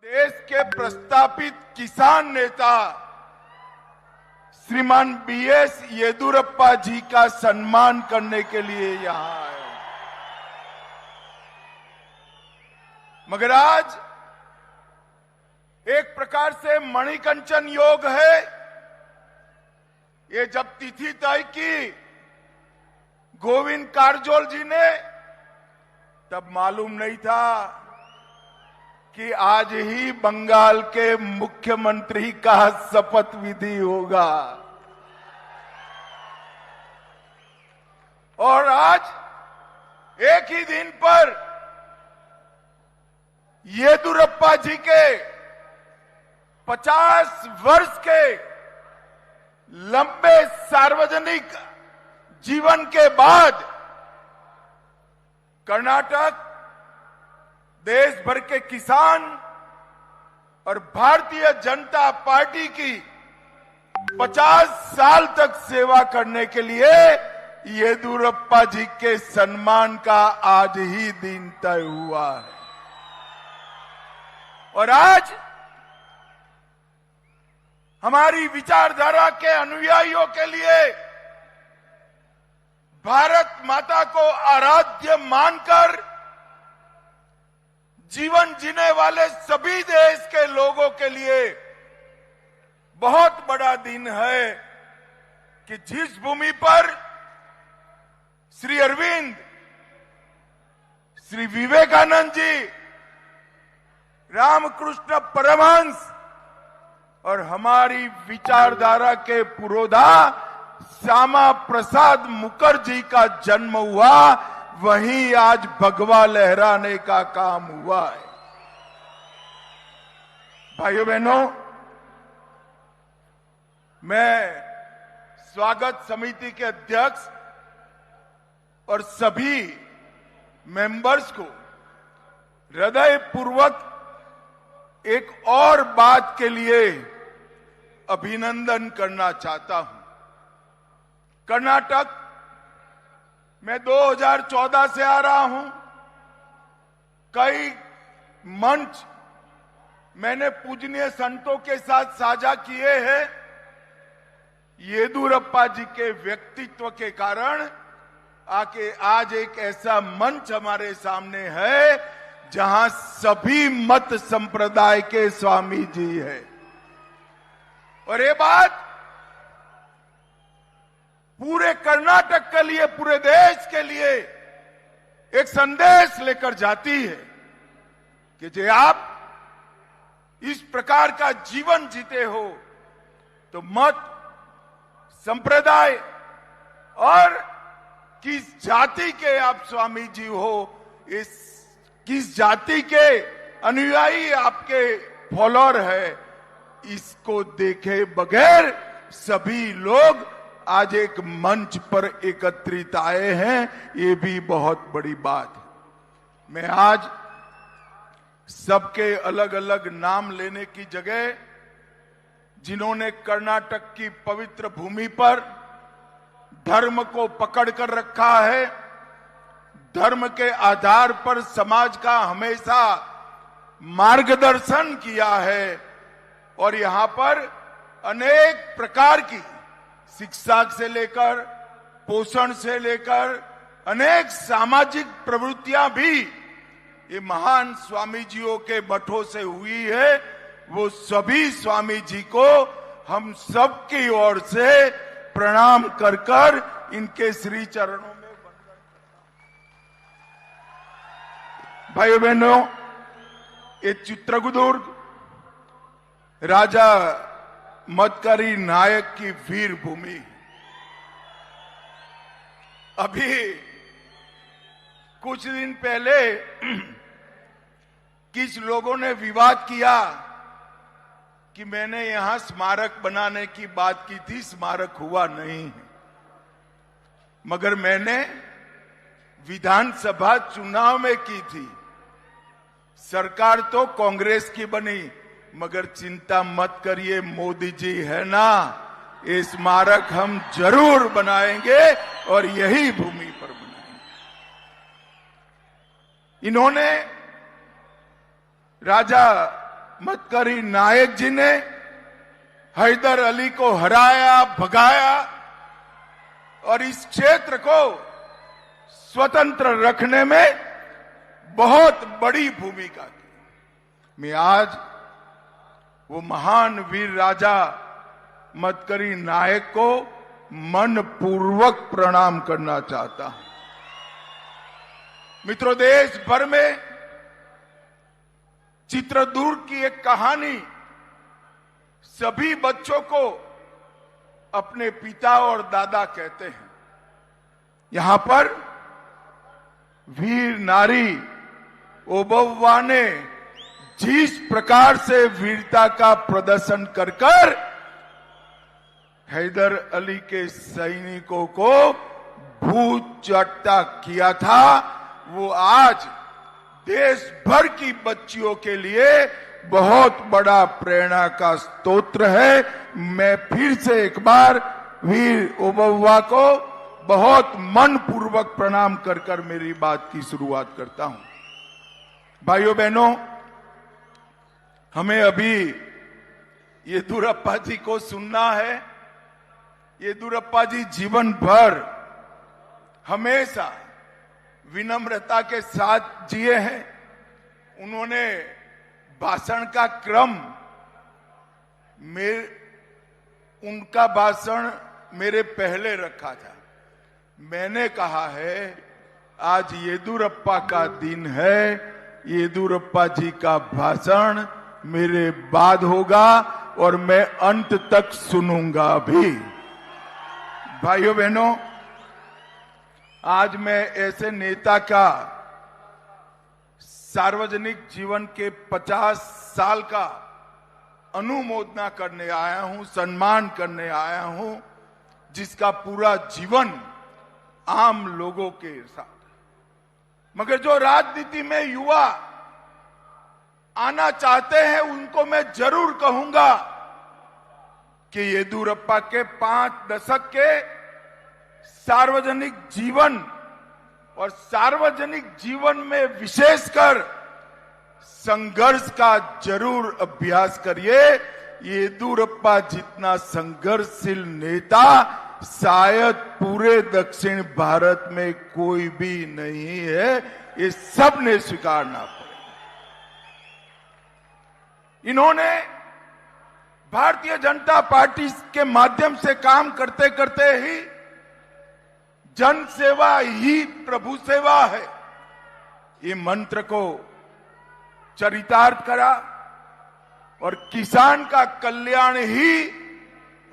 देश के प्रस्तापित किसान नेता श्रीमान बीएस येदियुरप्पा जी का सम्मान करने के लिए यहां आए। मगर आज एक प्रकार से मणिकंचन योग है। ये जब तिथि तय की गोविंद कारजोल जी ने, तब मालूम नहीं था कि आज ही बंगाल के मुख्यमंत्री का शपथ विधि होगा। और आज एक ही दिन पर येदियुरप्पा जी के 50 वर्ष के लंबे सार्वजनिक जीवन के बाद कर्नाटक देश भर के किसान और भारतीय जनता पार्टी की 50 साल तक सेवा करने के लिए येदियुरप्पा जी के सम्मान का आज ही दिन तय हुआ है। और आज हमारी विचारधारा के अनुयायियों के लिए भारत माता को आराध्य मानकर जीवन जीने वाले सभी देश के लोगों के लिए बहुत बड़ा दिन है कि जिस भूमि पर श्री अरविंद, श्री विवेकानंद जी, रामकृष्ण परमहंस और हमारी विचारधारा के पुरोधा श्यामा प्रसाद मुखर्जी का जन्म हुआ, वहीं आज भगवा लहराने का काम हुआ है। भाइयों बहनों, मैं स्वागत समिति के अध्यक्ष और सभी मेंबर्स को हृदयपूर्वक एक और बात के लिए अभिनंदन करना चाहता हूं। कर्नाटक मैं 2014 से आ रहा हूं। कई मंच मैंने पूजनीय संतों के साथ साझा किए हैं। येदियुरप्पा जी के व्यक्तित्व के कारण आके आज एक ऐसा मंच हमारे सामने है जहां सभी मत संप्रदाय के स्वामी जी है। और ये बात पूरे कर्नाटक के लिए, पूरे देश के लिए एक संदेश लेकर जाती है कि जो आप इस प्रकार का जीवन जीते हो तो मत, संप्रदाय और किस जाति के आप स्वामी जी हो, इस किस जाति के अनुयायी आपके फॉलोअर है, इसको देखे बगैर सभी लोग आज एक मंच पर एकत्रित आए हैं। ये भी बहुत बड़ी बात है। मैं आज सबके अलग अलग नाम लेने की जगह जिन्होंने कर्नाटक की पवित्र भूमि पर धर्म को पकड़ कर रखा है, धर्म के आधार पर समाज का हमेशा मार्गदर्शन किया है और यहां पर अनेक प्रकार की शिक्षा से लेकर पोषण से लेकर अनेक सामाजिक प्रवृत्तियां भी ये महान स्वामी जियों के मठों से हुई है। वो सभी स्वामी जी को हम सब की ओर से प्रणाम कर कर इनके श्री चरणों में वंदन। भाइयों बहनों, ये चित्रदुर्ग राजा मदकरी नायक की वीर भूमि। अभी कुछ दिन पहले किस लोगों ने विवाद किया कि मैंने यहां स्मारक बनाने की बात की थी, स्मारक हुआ नहीं। मगर मैंने विधानसभा चुनाव में की थी। सरकार तो कांग्रेस की बनी, मगर चिंता मत करिए, मोदी जी है ना, ये स्मारक हम जरूर बनाएंगे और यही भूमि पर बनाएंगे। इन्होंने राजा मतकरी नायक जी ने हैदर अली को हराया, भगाया और इस क्षेत्र को स्वतंत्र रखने में बहुत बड़ी भूमिका की। मैं आज वो महान वीर राजा मतकरी नायक को मनपूर्वक प्रणाम करना चाहता हूं। मित्रों, देश भर में चित्रदुर्ग की एक कहानी सभी बच्चों को अपने पिता और दादा कहते हैं। यहां पर वीर नारी ओबव्वा ने जिस प्रकार से वीरता का प्रदर्शन कर हैदर अली के सैनिकों को भूत चट्टा किया था, वो आज देश भर की बच्चियों के लिए बहुत बड़ा प्रेरणा का स्तोत्र है। मैं फिर से एक बार वीर ओबव्वा को बहुत मनपूर्वक प्रणाम कर मेरी बात की शुरुआत करता हूं। भाइयों बहनों, हमें अभी येदियुरप्पा जी को सुनना है। येदियुरप्पा जी जीवन भर हमेशा विनम्रता के साथ जिए हैं। उन्होंने भाषण का क्रम उनका भाषण मेरे पहले रखा था। मैंने कहा है आज येदियुरप्पा का दिन है, येदियुरप्पा जी का भाषण मेरे बाद होगा और मैं अंत तक सुनूंगा भी। भाइयों बहनों, आज मैं ऐसे नेता का सार्वजनिक जीवन के 50 साल का अनुमोदना करने आया हूं, सम्मान करने आया हूं, जिसका पूरा जीवन आम लोगों के साथ। मगर जो राजनीति में युवा आना चाहते हैं उनको मैं जरूर कहूंगा कि येदियुरप्पा के 5 दशक के सार्वजनिक जीवन और सार्वजनिक जीवन में विशेषकर संघर्ष का जरूर अभ्यास करिए। येदियुरप्पा जितना संघर्षशील नेता शायद पूरे दक्षिण भारत में कोई भी नहीं है, ये सब ने स्वीकारना पड़ेगा। इन्होंने भारतीय जनता पार्टी के माध्यम से काम करते करते ही जन सेवा ही प्रभु सेवा है, ये मंत्र को चरितार्थ करा और किसान का कल्याण ही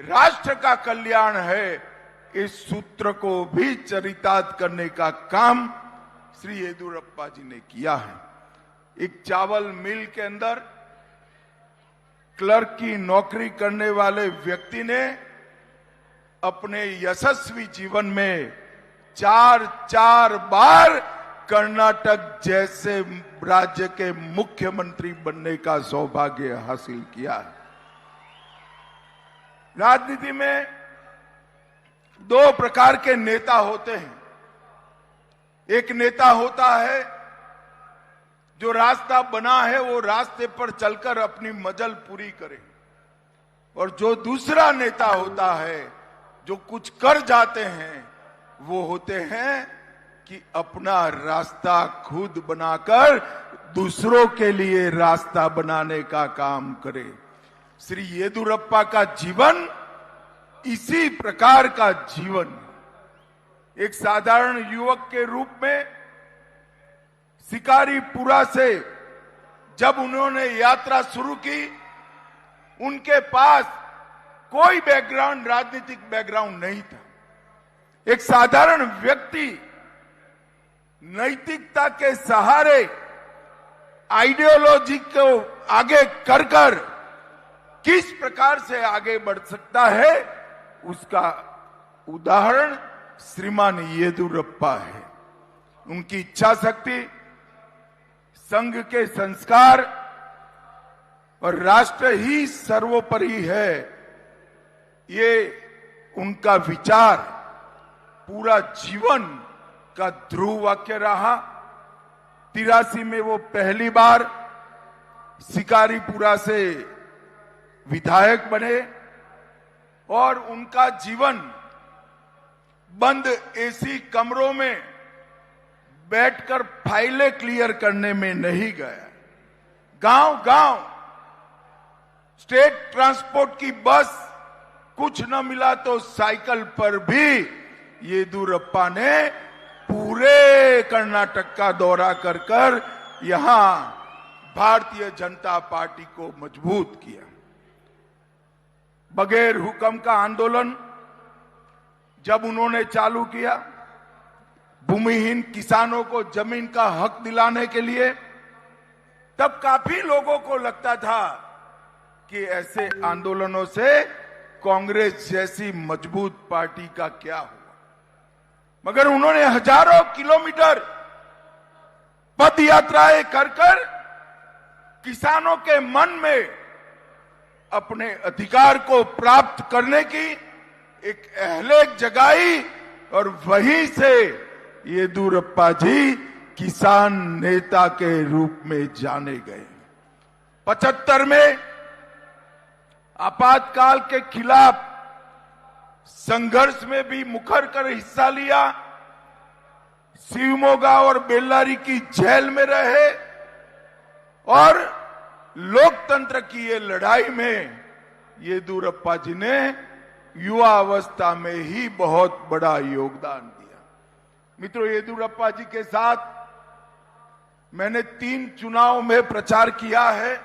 राष्ट्र का कल्याण है, इस सूत्र को भी चरितार्थ करने का काम श्री येदियुरप्पा जी ने किया है। एक चावल मिल के अंदर क्लर्क की नौकरी करने वाले व्यक्ति ने अपने यशस्वी जीवन में 4 बार कर्नाटक जैसे राज्य के मुख्यमंत्री बनने का सौभाग्य हासिल किया है। राजनीति में 2 प्रकार के नेता होते हैं। एक नेता होता है जो रास्ता बना है वो रास्ते पर चलकर अपनी मंजिल पूरी करे, और जो दूसरा नेता होता है जो कुछ कर जाते हैं वो होते हैं कि अपना रास्ता खुद बनाकर दूसरों के लिए रास्ता बनाने का काम करे। श्री येदियुरप्पा का जीवन इसी प्रकार का जीवन। एक साधारण युवक के रूप में शिकारीपुरा से जब उन्होंने यात्रा शुरू की, उनके पास कोई बैकग्राउंड, राजनीतिक बैकग्राउंड नहीं था। एक साधारण व्यक्ति नैतिकता के सहारे आइडियोलॉजी को आगे कर किस प्रकार से आगे बढ़ सकता है, उसका उदाहरण श्रीमान येदियुरप्पा है। उनकी इच्छा शक्ति, संघ के संस्कार और राष्ट्र ही सर्वोपरि है, ये उनका विचार पूरा जीवन का ध्रुव वाक्य रहा। 83 में वो पहली बार शिकारीपुरा से विधायक बने और उनका जीवन बंद एसी कमरों में बैठकर फाइलें क्लियर करने में नहीं गया। गांव गांव स्टेट ट्रांसपोर्ट की बस, कुछ न मिला तो साइकिल पर भी येदियुरप्पा ने पूरे कर्नाटक का दौरा कर कर यहां भारतीय जनता पार्टी को मजबूत किया। बगैर हुक्म का आंदोलन जब उन्होंने चालू किया, भूमिहीन किसानों को जमीन का हक दिलाने के लिए, तब काफी लोगों को लगता था कि ऐसे आंदोलनों से कांग्रेस जैसी मजबूत पार्टी का क्या हुआ। मगर उन्होंने हजारों किलोमीटर पद यात्राएं कर कर किसानों के मन में अपने अधिकार को प्राप्त करने की एक अहलेक जगाई और वहीं से येदियुरप्पा जी किसान नेता के रूप में जाने गए। 75 में आपातकाल के खिलाफ संघर्ष में भी मुखर कर हिस्सा लिया। शिवमोगा और बेल्लारी की जेल में रहे और लोकतंत्र की ये लड़ाई में येदियुरप्पा जी ने युवा अवस्था में ही बहुत बड़ा योगदान दिया। मित्रों, येदियुरप्पा जी के साथ मैंने 3 चुनाव में प्रचार किया है।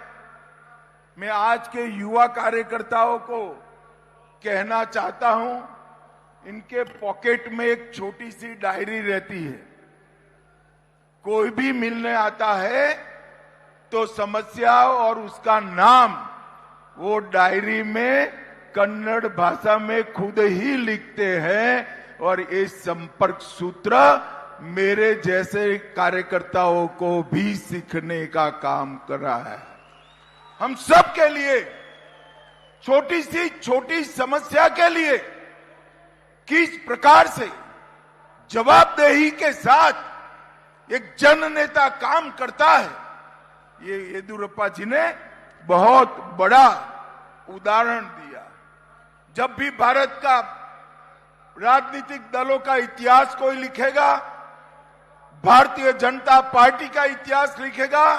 मैं आज के युवा कार्यकर्ताओं को कहना चाहता हूं, इनके पॉकेट में एक छोटी सी डायरी रहती है। कोई भी मिलने आता है तो समस्या और उसका नाम वो डायरी में कन्नड़ भाषा में खुद ही लिखते हैं और ये संपर्क सूत्र मेरे जैसे कार्यकर्ताओं को भी सीखने का काम कर रहा है। हम सब के लिए छोटी समस्या के लिए किस प्रकार से जवाबदेही के साथ एक जन नेता काम करता है, ये येदियुरप्पा जी ने बहुत बड़ा उदाहरण दिया। जब भी भारत का राजनीतिक दलों का इतिहास कोई लिखेगा, भारतीय जनता पार्टी का इतिहास लिखेगा,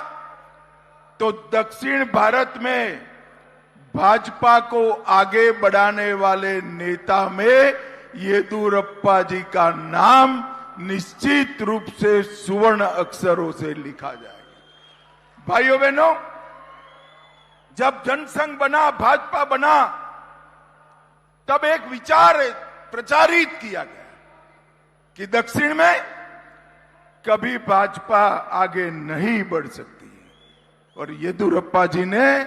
तो दक्षिण भारत में भाजपा को आगे बढ़ाने वाले नेता में येदियुरप्पा जी का नाम निश्चित रूप से सुवर्ण अक्षरों से लिखा जाएगा। भाइयों बहनों, जब जनसंघ बना, भाजपा बना, तब एक विचार प्रचारित किया गया कि दक्षिण में कभी भाजपा आगे नहीं बढ़ सकती है। और येदियुरप्पा जी ने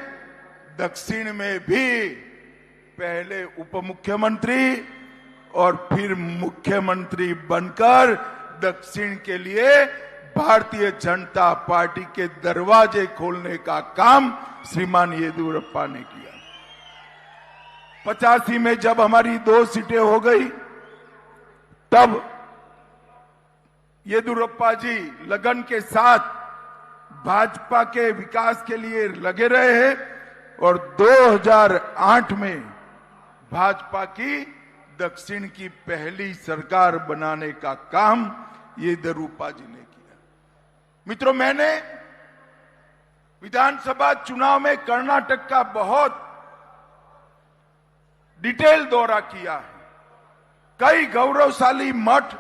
दक्षिण में भी पहले उप मुख्यमंत्री और फिर मुख्यमंत्री बनकर दक्षिण के लिए भारतीय जनता पार्टी के दरवाजे खोलने का काम श्रीमान येदियुरप्पा ने किया। 85 में जब हमारी 2 सीटें हो गई, तब येदियुरप्पा जी लगन के साथ भाजपा के विकास के लिए लगे रहे हैं और 2008 में भाजपा की दक्षिण की पहली सरकार बनाने का काम येदियुरप्पा जी ने किया। मित्रों, मैंने विधानसभा चुनाव में कर्नाटक का बहुत डिटेल दौरा किया है। कई गौरवशाली मठ,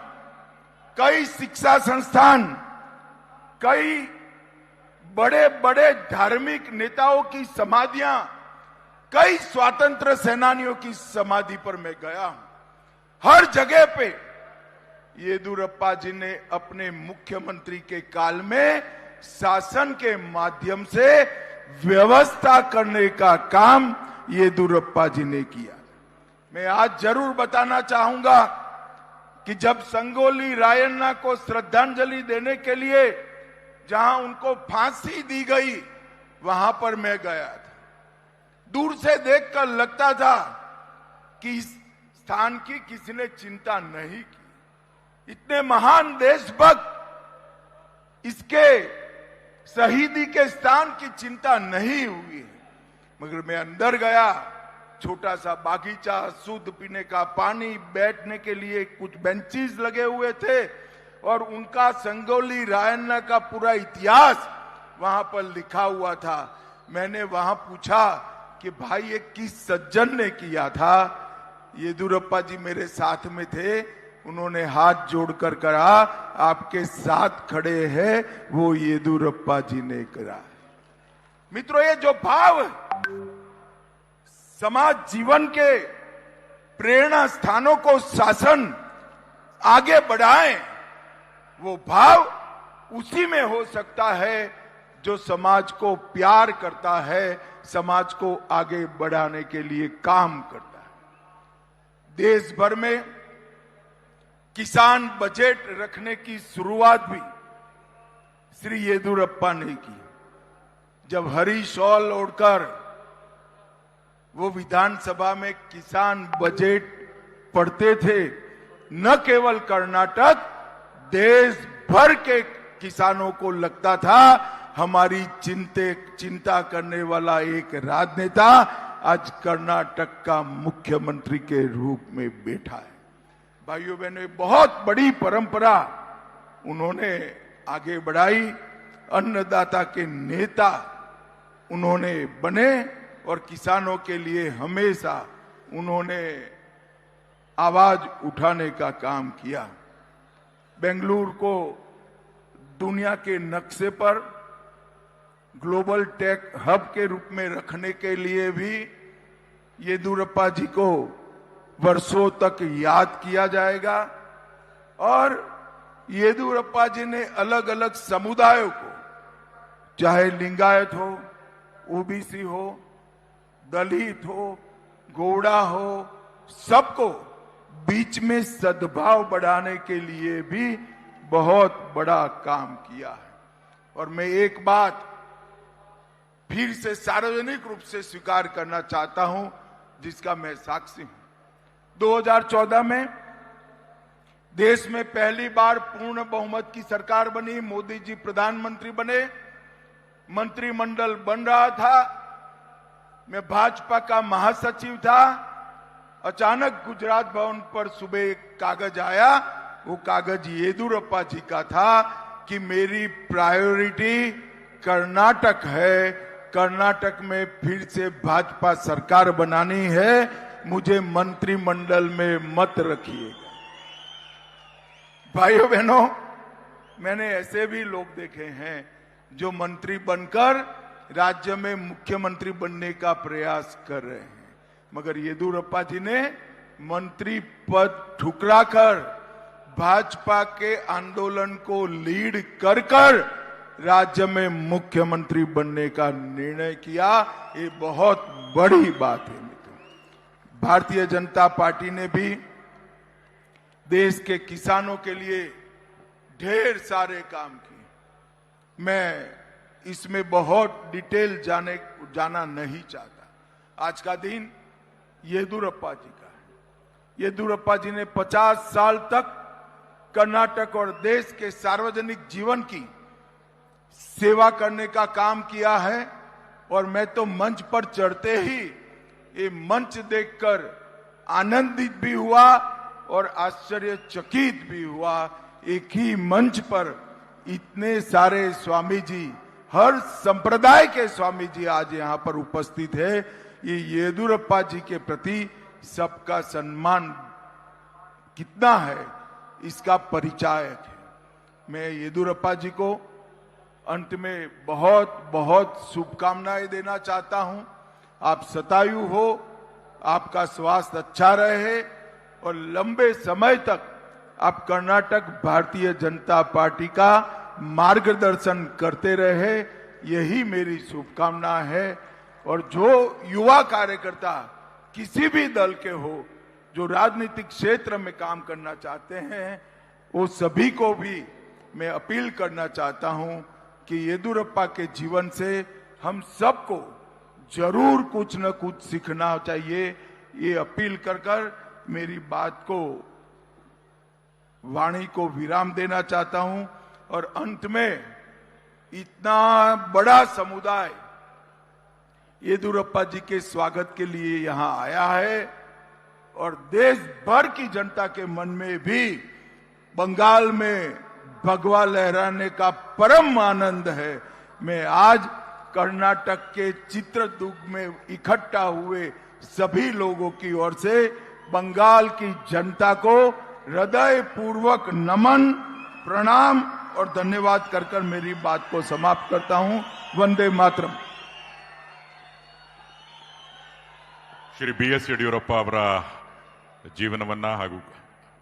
कई शिक्षा संस्थान, कई बड़े बड़े धार्मिक नेताओं की समाधियां, कई स्वतंत्र सेनानियों की समाधि पर मैं गया हूं। हर जगह पे येदियुरप्पा जी ने अपने मुख्यमंत्री के काल में शासन के माध्यम से व्यवस्था करने का काम येदियुरप्पा जी ने किया। मैं आज जरूर बताना चाहूंगा कि जब संगोली रायन्ना को श्रद्धांजलि देने के लिए जहां उनको फांसी दी गई, वहां पर मैं गया था। दूर से देखकर लगता था कि इस स्थान की किसी ने चिंता नहीं की। इतने महान देशभक्त इसके शहीदी के स्थान की चिंता नहीं हुई है। मगर मैं अंदर गया, छोटा सा बागीचा, शुद्ध पीने का पानी, बैठने के लिए कुछ बेंचेस लगे हुए थे और उनका संगोली रायन्ना का पूरा इतिहास वहां पर लिखा हुआ था। मैंने वहां पूछा कि भाई ये किस सज्जन ने किया था? येदुरप्पा जी मेरे साथ में थे, उन्होंने हाथ जोड़कर कहा आपके साथ खड़े हैं वो येदुरप्पा जी ने करा। मित्रों, ये जो भाव समाज जीवन के प्रेरणा स्थानों को शासन आगे बढ़ाएं, वो भाव उसी में हो सकता है जो समाज को प्यार करता है, समाज को आगे बढ़ाने के लिए काम करता है। देश भर में किसान बजट रखने की शुरुआत भी श्री येदुरप्पा ने की। जब हरी शॉल ओढ़कर वो विधानसभा में किसान बजट पढ़ते थे, न केवल कर्नाटक, देश भर के किसानों को लगता था हमारी चिंता करने वाला एक राजनेता आज कर्नाटक का मुख्यमंत्री के रूप में बैठा है। भाइयों बहनों, बहुत बड़ी परंपरा उन्होंने आगे बढ़ाई। अन्नदाता के नेता उन्होंने बने और किसानों के लिए हमेशा उन्होंने आवाज उठाने का काम किया। बेंगलुरु को दुनिया के नक्शे पर ग्लोबल टेक हब के रूप में रखने के लिए भी येदुरप्पा जी को वर्षों तक याद किया जाएगा। और येदुरप्पा जी ने अलग अलग समुदायों को, चाहे लिंगायत हो, ओबीसी हो, दलित हो, गौड़ा हो, सबको बीच में सद्भाव बढ़ाने के लिए भी बहुत बड़ा काम किया है। और मैं एक बात फिर से सार्वजनिक रूप से स्वीकार करना चाहता हूं, जिसका मैं साक्षी हूं। 2014 में देश में पहली बार पूर्ण बहुमत की सरकार बनी, मोदी जी प्रधानमंत्री बने, मंत्रिमंडल बन रहा था, मैं भाजपा का महासचिव था। अचानक गुजरात भवन पर सुबह एक कागज आया, वो कागज येदुरप्पा जी का था कि मेरी प्रायोरिटी कर्नाटक है, कर्नाटक में फिर से भाजपा सरकार बनानी है, मुझे मंत्रिमंडल में मत रखिएगा। भाइयों बहनों, मैंने ऐसे भी लोग देखे हैं जो मंत्री बनकर राज्य में मुख्यमंत्री बनने का प्रयास कर रहे हैं, मगर येदुरप्पा जी ने मंत्री पद ठुकराकर भाजपा के आंदोलन को लीड कर राज्य में मुख्यमंत्री बनने का निर्णय किया। ये बहुत बड़ी बात है। भारतीय जनता पार्टी ने भी देश के किसानों के लिए ढेर सारे काम किए। मैं इसमें बहुत डिटेल जाना नहीं चाहता। आज का दिन येदुरप्पा जी का है। येदुरप्पा जी ने 50 साल तक कर्नाटक और देश के सार्वजनिक जीवन की सेवा करने का काम किया है। और मैं तो मंच पर चढ़ते ही ये मंच देखकर आनंदित भी हुआ और आश्चर्यचकित भी हुआ। एक ही मंच पर इतने सारे स्वामी जी, हर संप्रदाय के स्वामी जी आज यहाँ पर उपस्थित है। ये येदुरप्पा जी के प्रति सबका सम्मान कितना है, इसका परिचायक है। मैं येदुरप्पा जी को अंत में बहुत बहुत शुभकामनाएं देना चाहता हूं। आप शतायु हो, आपका स्वास्थ्य अच्छा रहे और लंबे समय तक आप कर्नाटक भारतीय जनता पार्टी का मार्गदर्शन करते रहे, यही मेरी शुभकामना है। और जो युवा कार्यकर्ता किसी भी दल के हो, जो राजनीतिक क्षेत्र में काम करना चाहते हैं, वो सभी को भी मैं अपील करना चाहता हूं कि येदुरप्पा के जीवन से हम सबको जरूर कुछ न कुछ सीखना चाहिए। ये अपील कर मेरी बात को, वाणी को विराम देना चाहता हूं। और अंत में इतना बड़ा समुदाय येदियुरप्पा जी के स्वागत के लिए यहां आया है और देश भर की जनता के मन में भी बंगाल में भगवा लहराने का परम आनंद है। मैं आज कर्नाटक के चित्रदुर्ग में इकट्ठा हुए सभी लोगों की ओर से बंगाल की जनता को हृदय पूर्वक नमन, प्रणाम और धन्यवाद कर मेरी बात को समाप्त करता हूं। वंदे मातरम। ಶ್ರೀ BS ಯಡಿಯೂರಪ್ಪ ಅವರ ಜೀವನವನ್ನ ಹಾಗೂ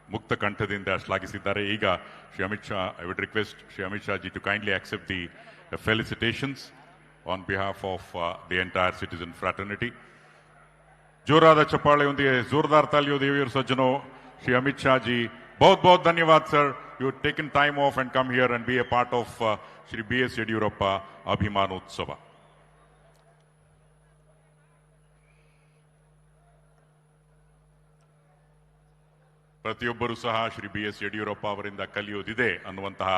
ಮುಕ್ತ ಕಂಠದಿಂದ ಶ್ಲಾಘಿಸಿದ್ದಾರೆ. ಈಗ Shri Amit Shah, I would request Shri Amit Shah ji to kindly accept the felicitations on behalf of the entire citizen fraternity. जोराದ ಚಪ್ಪಾಳೆಯೊಂದಿಗೆ जोरदार तालियों देवियर सज्जनों, श्री अमित शाह जी बहुत बहुत धन्यवाद sir. You have taken time off and come here and be a part of Shri BS Yediyurappa ಅಭಿಮಾನೋತ್ಸವ. ಪ್ರತಿಯೊಬ್ಬರೂ ಸಹ ಶ್ರೀ BS ಯಡಿಯೂರಪ್ಪ ಅವರಿಂದ ಕಲಿಯೋದಿದೆ ಅನ್ನುವಂತಹ